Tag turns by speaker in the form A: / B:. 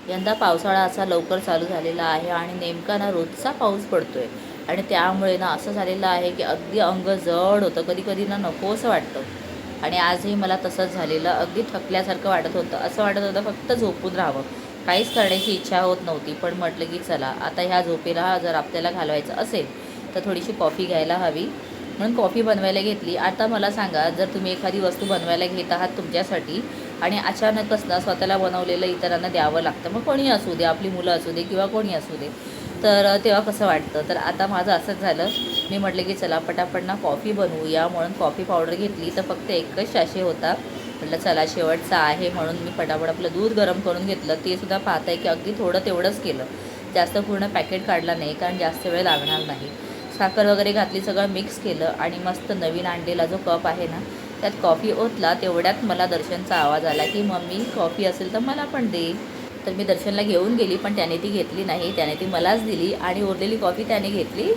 A: यंदा पावसाळा असा लवकर चालू झालेला आहे आणि नेमका ना रोजचा पाऊस पडतोय आणि त्यामुळे ना असं झालेलं आहे की अगदी अंग जड होतं, कधी कधी ना नकोसं वाटतं. आणि आजही मला तसंच झालेलं, अगदी थकल्यासारखं वाटत होतं, असं वाटत होतं फक्त झोपून राहावं, काहीच करण्याची इच्छा होत नव्हती. पण म्हटलं की चला आता ह्या झोपेला जर आपल्याला घालवायचं असेल तर थोडीशी कॉफी घ्यायला हवी, म्हणून कॉफी बनवायला घेतली. आता मला सांगा, जर तुम्ही एखादी वस्तू बनवायला घेत आहात तुमच्यासाठी आणि अचानकच ना स्वतःला बनवलेलं इतरांना द्यावं लागतं, मग कोणी असू दे, आपली मुलं असू दे किंवा कोणी असू दे, तर तेव्हा कसं वाटतं. तर आता माझं असंच झालं, मी म्हटलं की चला पटापट ना कॉफी बनवूया, म्हणून कॉफी पावडर घेतली. तर फक्त एकच सॅशे होता, म्हटलं चला शेवटचा आहे म्हणून मी पटापट आपलं दूध गरम करून घेतलं. ते सुद्धा पाहताय की अगदी थोडं तेवढंच केलं, जास्त पूर्ण पॅकेट काढला नाही, कारण जास्त वेळ लागणार नाही. साखर वगैरे घातली, सगळं मिक्स केलं आणि मस्त नवीन आणलेला जो कप आहे ना त्यात कॉफी ओतला. तेवढ्यात मला दर्शनचा आवाज आला की मम्मी कॉफी असेल तर मला पण दे. तर मी दर्शनला घेऊन गेली, पण त्याने ती घेतली नाही, त्याने ती मलाच दिली आणि उरलेली कॉफी त्याने घेतली